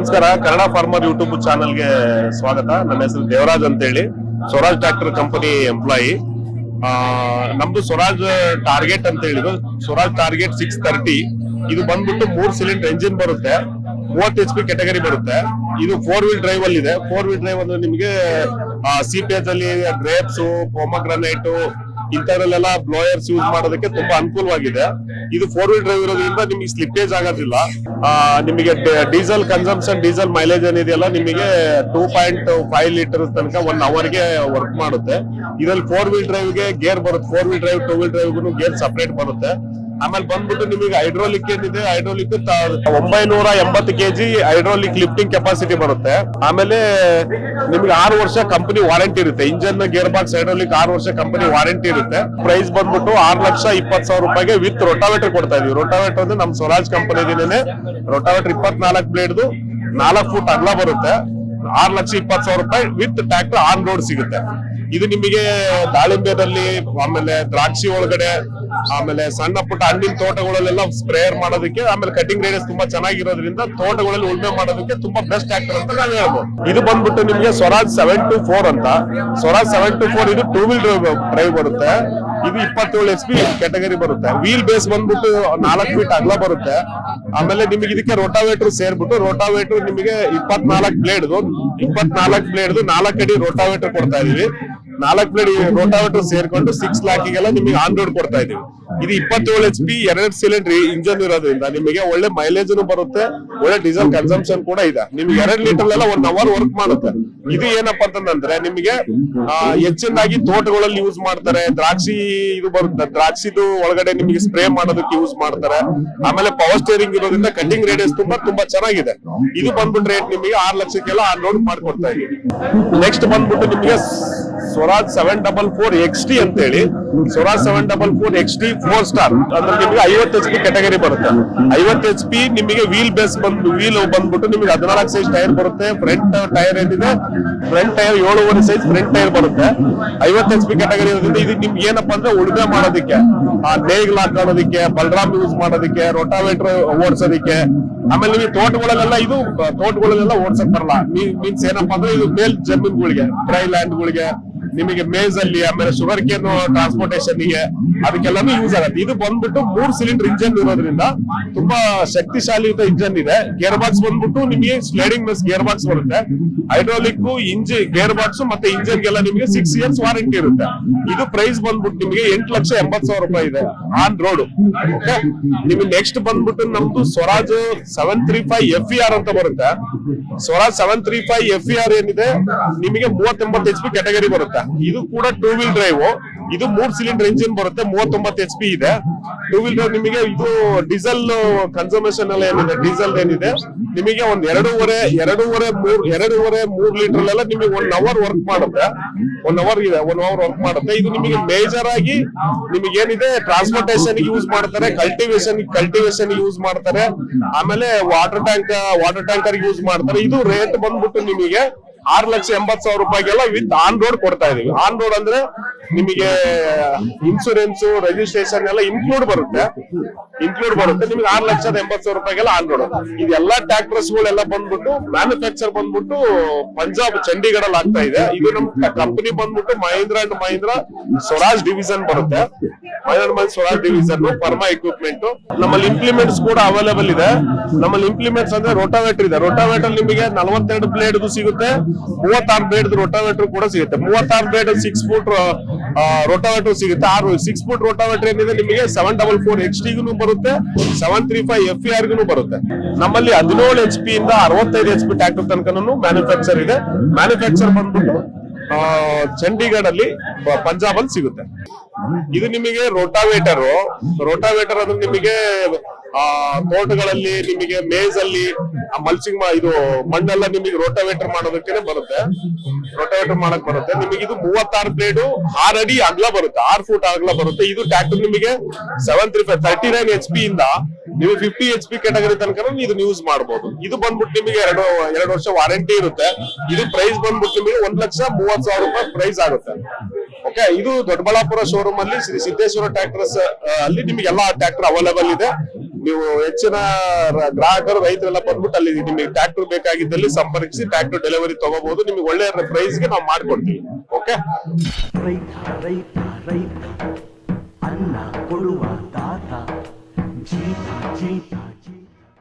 ನಮಸ್ಕಾರ, Kannada farmer YouTube ಚಾನಲ್ಗೆ ಸ್ವಾಗತ. ನನ್ನ ಹೆಸರು ದೇವರಾಜ್ ಅಂತ ಹೇಳಿ, ಸ್ವರಾಜ್ ಟ್ರ್ಯಾಕ್ಟರ್ ಕಂಪನಿ ಎಂಪ್ಲಾಯಿ. ನಮ್ದು ಸ್ವರಾಜ್ ಟಾರ್ಗೆಟ್ ಅಂತ ಹೇಳಿದ್ರು, ಸ್ವರಾಜ್ ಟಾರ್ಗೆಟ್ 630. ಇದು ಬಂದ್ಬಿಟ್ಟು 3 ಸಿಲಿಂಡರ್ ಎಂಜಿನ್ ಬರುತ್ತೆ, 30 HP ಕೆಟಗರಿ ಬರುತ್ತೆ. ಇದು 4 ವೀಲ್ ಡ್ರೈವ್ ಅಲ್ಲಿ ಇದೆ. 4 ವೀಲ್ ಡ್ರೈವ್ ಅಂದ್ರೆ ನಿಮಗೆ ಸಿಪಿಎಚ್ ಅಲ್ಲಿ ಗ್ರೇಪ್ಸ್, ಪೊಮಗ್ರನೇಟ್ ಇಂಥದ್ರಲ್ಲೆಲ್ಲ ಬ್ಲೋಯರ್ಸ್ ಯೂಸ್ ಮಾಡೋದಕ್ಕೆ ತುಂಬಾ ಅನುಕೂಲವಾಗಿದೆ. ಇದು 4 ವೀಲ್ ಡ್ರೈವ್ ಇರೋದ್ರಿಂದ ನಿಮಗೆ ಸ್ಲಿಪ್ಪೇಜ್ ಆಗೋದಿಲ್ಲ. ನಿಮಗೆ ಡೀಸೆಲ್ ಕನ್ಸಂಪ್ಷನ್, ಡೀಸೆಲ್ ಮೈಲೇಜ್ ಏನಿದೆಯಲ್ಲ ನಿಮಗೆ 2.5 ಲೀಟರ್ ತನಕ 1 ಅವರ್ಗೆ ವರ್ಕ್ ಮಾಡುತ್ತೆ. ಇದ್ರಲ್ಲಿ 4 ವೀಲ್ ಡ್ರೈವ್ ಗೆ ಗೇರ್ ಬರುತ್ತೆ. 4 wheel drive 2 wheel drive gear separate ಬರುತ್ತೆ. ಆಮೇಲೆ ಬಂದ್ಬಿಟ್ಟು ನಿಮಗೆ ಹೈಡ್ರೋಲಿಕ್ ಏನಿದೆ, hydraulic 980 kg hydraulic lifting capacity ಬರುತ್ತೆ. ಆಮೇಲೆ ನಿಮ್ಗೆ 6 ವರ್ಷ ಕಂಪನಿ ವಾರಂಟಿ ಇರುತ್ತೆ. ಇಂಜನ್, ಗೇರ್ ಬಾಕ್ಸ್, ಹೈಡ್ರೋಲಿಕ್ 6 ವರ್ಷ ಕಂಪನಿ ವಾರಂಟಿ ಇರುತ್ತೆ. ಪ್ರೈಸ್ ಬಂದ್ಬಿಟ್ಟು 6,20,000 ರೂಪಾಯಿಗೆ ವಿತ್ ರೋಟಾವೇಟರ್ ಕೊಡ್ತಾ ಇದೀವಿ. ರೋಟಾವೇಟರ್ ಅಂದ್ರೆ ನಮ್ ಸ್ವರಾಜ್ ಕಂಪನಿದೇನೆ ರೋಟಾವೇಟರ್ 24 ಬ್ಲೇಡ್ದು 4 ಫೂಟ್ ಅಗಲ ಬರುತ್ತೆ. 6,20,000 ರೂಪಾಯಿ ವಿತ್ ಟ್ರ್ಯಾಕ್ಟರ್ ಆನ್ ರೋಡ್ ಸಿಗುತ್ತೆ. ಇದು ನಿಮಗೆ ದಾಳಿಂಬೆದಲ್ಲಿ, ಆಮೇಲೆ ದ್ರಾಕ್ಷಿ ಒಳಗಡೆ, ಆಮೇಲೆ ಸಣ್ಣ ಪುಟ್ಟ ಹಣ್ಣಿನ ತೋಟಗಳಲ್ಲೆಲ್ಲ ಸ್ಪ್ರೇಯರ್ ಮಾಡೋದಕ್ಕೆ, ಆಮೇಲೆ ಕಟಿಂಗ್ ರೇಡಿಯಸ್ ತುಂಬಾ ಚೆನ್ನಾಗಿರೋದ್ರಿಂದ ತೋಟಗಳಲ್ಲಿ ಉಳುಮೆ ಮಾಡೋದಕ್ಕೆ ತುಂಬಾ ಬೆಸ್ಟ್ ಟ್ರ್ಯಾಕ್ಟರ್ ಅಂತ ನಾವು ಹೇಳ್ಬೋದು. ಇದು ಬಂದ್ಬಿಟ್ಟು ನಿಮಗೆ ಸ್ವರಾಜ್ 724 ಅಂತ. ಸ್ವರಾಜ್ 724 ಇದು 2 ವೀಲ್ ಡ್ರೈವ್ ಬರುತ್ತೆ. ಇದು 27 HP ಕೆಟಗರಿ ಬರುತ್ತೆ. ವೀಲ್ ಬೇಸ್ ಬಂದ್ಬಿಟ್ಟು 4 ಫೀಟ್ ಅಗಲ ಬರುತ್ತೆ. ಆಮೇಲೆ ನಿಮಗೆ ಇದಕ್ಕೆ ರೋಟಾವೇಟರ್ ಸೇರ್ಬಿಟ್ಟು, ರೋಟಾವೇಟರ್ ನಿಮಗೆ 24 ಬ್ಲೇಡ್ದು 4 ಅಡಿ ರೋಟಾವೇಟರ್ ಕೊಡ್ತಾ ಇದೀವಿ. 4 ಬ್ಲೇಡ್ ರೋಟಾವೇಟರ್ ಸೇರ್ಕೊಂಡು 6 ಲಾಖಿಗೆಲ್ಲ ನಿಮಗೆ ಆನ್ ರೋಡ್ ಕೊಡ್ತಾ ಇದೀವಿ. ಇದು 27 HP 2 ಸಿಲಿಂಡರ್ ಇಂಜನ್ ಇರೋದ್ರಿಂದ ನಿಮಗೆ ಒಳ್ಳೆ ಮೈಲೇಜ್ ಬರುತ್ತೆ, ಒಳ್ಳೆ ಡೀಸೆಲ್ ಕನ್ಸಂಪ್ಷನ್ ಕೂಡ ಇದೆ. ನಿಮ್ಗೆ 2 ಲೀಟರ್ ಎಲ್ಲ 1 ಅವರ್ ವರ್ಕ್ ಮಾಡುತ್ತೆ. ಇದು ಏನಪ್ಪಾ ಅಂತಂದ್ರೆ ನಿಮಗೆ ಹೆಚ್ಚಿನಾಗಿ ತೋಟಗಳಲ್ಲಿ ಯೂಸ್ ಮಾಡ್ತಾರೆ. ದ್ರಾಕ್ಷಿ ಇದು ಬರುತ್ತೆ, ದ್ರಾಕ್ಷಿದು ಒಳಗಡೆ ನಿಮಗೆ ಸ್ಪ್ರೇ ಮಾಡೋದಕ್ಕೆ ಯೂಸ್ ಮಾಡ್ತಾರೆ. ಆಮೇಲೆ ಪವರ್ ಸ್ಟೇರಿಂಗ್ ಇರೋದ್ರಿಂದ ಕಟಿಂಗ್ ರೇಡಿಯಸ್ ತುಂಬಾ ಚೆನ್ನಾಗಿದೆ. ಇದು ಬಂದ್ಬಿಟ್ಟು ರೇಟ್ ನಿಮಗೆ 6 ಲಕ್ಷಕ್ಕೆಲ್ಲ ಆನ್ ರೋಡ್ ಮಾಡ್ಕೊಡ್ತಾ ಇದೀವಿ. ನೆಕ್ಸ್ಟ್ ಬಂದ್ಬಿಟ್ಟು ನಿಮಗೆ ಸ್ವರಾಜ್ 744 XT ಅಂತ ಹೇಳಿ. ಸ್ವರಾಜ್ 744 XT 4 ಸ್ಟಾರ್ ಅಂದ್ರೆ ನಿಮಗೆ 50 HP ಕೆಟಗರಿ ಬರುತ್ತೆ. 50 HP ನಿಮಗೆ ವೀಲ್ ಬಂದ್ಬಿಟ್ಟು ನಿಮಗೆ 14 ಸೈಜ್ ಟೈರ್ ಬರುತ್ತೆ. ಫ್ರಂಟ್ ಟೈರ್ ಏನಿದೆ, front tyre 7.5 size front tyre ಬರುತ್ತೆ. 50 HP ಕೆಟಗರಿ ಇರೋದ್ರಿಂದ ಇದು ನಿಮ್ಗೆ ಏನಪ್ಪಾ ಅಂದ್ರೆ ಉಳುಮೆ ಮಾಡೋದಕ್ಕೆ, ನೇಗಿಲ್ ಹಾಕೋದಕ್ಕೆ, ಬಲ್ರಾಮ್ ಯೂಸ್ ಮಾಡೋದಕ್ಕೆ, ರೋಟಾವೇಟರ್ ಓಡಿಸೋದಕ್ಕೆ, ಆಮೇಲೆ ನಿಮಗೆ ತೋಟಗಳಲ್ಲೆಲ್ಲ ಓಡ್ಸಕ್ ಬರಲ್ಲ. ಮೀನ್ಸ್ ಏನಪ್ಪಾ ಅಂದ್ರೆ ಇದು ಮೇಲ್ ಜಮೀನ್ಗಳಿಗೆ, ಡ್ರೈ ಲ್ಯಾಂಡ್ಗಳಿಗೆ, ನಿಮಗೆ ಮೇಜ್ ಅಲ್ಲಿ, ಆಮೇಲೆ ಶುಗರ್ ಕೇನ್ ಟ್ರಾನ್ಸ್ಪೋರ್ಟೇಷನ್ ಗೆ ಅದಕ್ಕೆಲ್ಲಾನು ಯೂಸ್ ಆಗುತ್ತೆ. ಇದು ಬಂದ್ಬಿಟ್ಟು 3 ಸಿಲಿಂಡರ್ ಇಂಜನ್ ಇರೋದ್ರಿಂದ ತುಂಬಾ ಶಕ್ತಿಶಾಲಿಯುತ ಇಂಜನ್ ಇದೆ. ಗೇರ್ ಬಾಕ್ಸ್ ಬಂದ್ಬಿಟ್ಟು ನಿಮಗೆ ಸ್ಲೈಡಿಂಗ್ ಮೆಸ್ ಗೇರ್ ಬಾಕ್ಸ್ ಬರುತ್ತೆ. ಹೈಡ್ರೋಲಿಕ್ ಗೇರ್ ಬಾಕ್ಸ್ ಮತ್ತೆ ಇಂಜನ್ ಗೆಲ್ಲ ನಿಮಗೆ 6 ಇಯರ್ಸ್ ವಾರಂಟಿ ಇರುತ್ತೆ. ಇದು ಪ್ರೈಸ್ ಬಂದ್ಬಿಟ್ಟು ನಿಮಗೆ 8,80,000 ರೂಪಾಯಿ ಇದೆ ಆನ್ ರೋಡ್. ನಿಮಗೆ ನೆಕ್ಸ್ಟ್ ಬಂದ್ಬಿಟ್ಟು ನಮ್ದು ಸ್ವರಾಜ್ 735 FER ಅಂತ ಬರುತ್ತೆ. ಸ್ವರಾಜ್ 735 FER ಏನಿದೆ ನಿಮಗೆ 30-80 HP ಕೆಟಗರಿ ಬರುತ್ತೆ. ಇದು ಕೂಡ 2 ವೀಲ್ ಡ್ರೈವ್. ಇದು 3 ಸಿಲಿಂಡರ್ ಇಂಜಿನ್ ಬರುತ್ತೆ, 39 HP ಇದೆ. 2 ವೀಲ್ ಡ್ರೈವ್ ನಿಮಗೆ ಇದು ಡೀಸೆಲ್ ಕನ್ಸಂಪ್ಷನ್ ಎಲ್ಲ ಏನಿದೆ, ಡೀಸೆಲ್ ಏನಿದೆ ನಿಮಗೆ ಒಂದ್ 2.5-3 ಲೀಟರ್ ಎಲ್ಲ ನಿಮಗೆ 1 ಅವರ್ ವರ್ಕ್ ಮಾಡುತ್ತೆ. 1 ಅವರ್ ವರ್ಕ್ ಮಾಡುತ್ತೆ. ಇದು ನಿಮಗೆ ಮೇಜರ್ ಆಗಿ ನಿಮಗೆ ಏನಿದೆ ಟ್ರಾನ್ಸ್ಪೋರ್ಟೇಷನ್ ಯೂಸ್ ಮಾಡ್ತಾರೆ, ಕಲ್ಟಿವೇಶನ್ ಯೂಸ್ ಮಾಡ್ತಾರೆ, ಆಮೇಲೆ ವಾಟರ್ ಟ್ಯಾಂಕರ್ ಯೂಸ್ ಮಾಡ್ತಾರೆ. ಇದು ರೇಟ್ ಬಂದ್ಬಿಟ್ಟು ನಿಮಗೆ 6,80,000 ರೂಪಾಯಿಗೆಲ್ಲ ವಿತ್ ಆನ್ ರೋಡ್ ಕೊಡ್ತಾ ಇದೀವಿ. ಆನ್ ರೋಡ್ ಅಂದ್ರೆ ನಿಮಗೆ ಇನ್ಸೂರೆನ್ಸ್, ರಿಜಿಸ್ಟ್ರೇಷನ್ ಎಲ್ಲ ಇನ್ಕ್ಲೂಡ್ ಬರುತ್ತೆ. ನಿಮಗೆ 6,80,000 ರೂಪಾಯಿಗೆಲ್ಲ ಆನ್ ರೋಡ್. ಇದೆಲ್ಲ ಟ್ರ್ಯಾಕ್ಟರ್ಸ್ ಗಳೆಲ್ಲ ಬಂದ್ಬಿಟ್ಟು ಮ್ಯಾನುಫ್ಯಾಕ್ಚರ್ ಬಂದ್ಬಿಟ್ಟು ಪಂಜಾಬ್ ಚಂಡೀಗಢ ಅಲ್ಲಿ ಆಗ್ತಾ ಇದೆ. ಇದು ನಮ್ ಕಂಪನಿ ಬಂದ್ಬಿಟ್ಟು ಮಹೀಂದ್ರ ಅಂಡ್ ಮಹೀಂದ್ರ ಸ್ವರಾಜ್ ಡಿವಿಷನ್ ಬರುತ್ತೆ. Swaraj division farm equipment. ನಮ್ಮಲ್ಲಿ ಇಂಪ್ಲಿಮೆಂಟ್ಸ್ ಕೂಡ ಅವೈಲೇಬಲ್ ಇದೆ. ನಮ್ಮಲ್ಲಿ ಇಂಪ್ಲಿಮೆಂಟ್ಸ್ ಅಂದ್ರೆ ರೋಟಾವೇಟರ್ ಇದೆ. ರೋಟಾವೇಟರ್ ನಿಮಗೆ 42 ಬ್ಲೇಡ್ ಸಿಗುತ್ತೆ, 36 ಬ್ಲೇಡ್ ರೋಟಾವೇಟರ್ ಕೂಡ ಸಿಗುತ್ತೆ. 36 ಬ್ಲೇಡ್ 6 ಫೂಟ್ ರೋಟಾವೇಟರ್ ಸಿಗುತ್ತೆ. 6 ಫೂಟ್ ರೋಟಾವೇಟರ್ ಏನಿದೆ ನಿಮಗೆ 744 XT ಗೂ ಬರುತ್ತೆ, 735 FER ಗೂ ಬರುತ್ತೆ. ನಮ್ಮಲ್ಲಿ 17 HP ಇಂದ 65 HP ಟ್ರ್ಯಾಕ್ಟರ್ ತನಕನೂ ಮ್ಯಾನುಫ್ಯಾಕ್ಚರ್ ಇದೆ. ಮ್ಯಾನುಫ್ಯಾಕ್ಚರ್ ಬಂದ್ಬಿಟ್ಟು ಚಂಡೀಗಢ ಅಲ್ಲಿ, ಪಂಜಾಬ್ ಅಲ್ಲಿ ಸಿಗುತ್ತೆ. ಇದು ನಿಮಗೆ ರೋಟಾವೇಟರ್ ಅಂದ್ರೆ ನಿಮಗೆ ತೋಟಗಳಲ್ಲಿ, ನಿಮಗೆ ಮೇಜ್ ಅಲ್ಲಿ ಮಲ್ಚಿಂಗ್ ಇದು ಮಣ್ಣೆಲ್ಲ ನಿಮಗೆ ರೋಟಾವೇಟರ್ ಮಾಡೋದಕ್ಕೆ ಬರುತ್ತೆ. ನಿಮಗೆ ಇದು 36 ಬ್ಲೇಡ್ 6 ಅಡಿ ಅಗಲ ಬರುತ್ತೆ, 6 ಫೂಟ್ ಅಗಲ ಬರುತ್ತೆ. ಇದು ಟ್ರ್ಯಾಕ್ಟರ್ ನಿಮಗೆ 735 39 HP ಇಂದ ನೀವು 50 HP ಕೆಟಗರಿ ತನಕ ಇದನ್ನ ಯೂಸ್ ಮಾಡಬಹುದು. ಇದು ಬಂದ್ಬಿಟ್ಟು ನಿಮಗೆ 2 ವರ್ಷ ವಾರಂಟಿ ಇರುತ್ತೆ. ಇದು ಪ್ರೈಸ್ ಬಂದ್ಬಿಟ್ಟು ನಿಮಗೆ 1,30,000 ರೂಪಾಯಿ ಪ್ರೈಸ್ ಆಗುತ್ತೆ. ಓಕೆ, ಇದು ದೊಡ್ಡಬಳ್ಳಾಪುರ ಶೋರೂಮ್ ಅಲ್ಲಿ ಶ್ರೀ ಸಿದ್ದೇಶ್ವರ ಟ್ರ್ಯಾಕ್ಟರ್ಸ್ ಅಲ್ಲಿ ನಿಮಗೆ ಎಲ್ಲಾ ಟ್ರ್ಯಾಕ್ಟರ್ ಅವೈಲೇಬಲ್ ಇದೆ. ನೀವು ಹೆಚ್ಚಿನ ಗ್ರಾಹಕರು ರೈತರೆಲ್ಲ ಬಂದ್ಬಿಟ್ಟು ಅಲ್ಲಿ ನಿಮಗೆ ಟ್ರ್ಯಾಕ್ಟರ್ ಬೇಕಾಗಿದ್ದಲ್ಲಿ ಸಂಪರ್ಕಿಸಿ ಟ್ರ್ಯಾಕ್ಟರ್ ಡೆಲಿವರಿ ತಗೋಬಹುದು. ನಿಮಗೆ ಒಳ್ಳೆ ಪ್ರೈಸ್ ಗೆ ನಾವು ಮಾಡ್ಕೊಡ್ತೀವಿ. ಓಕೆ.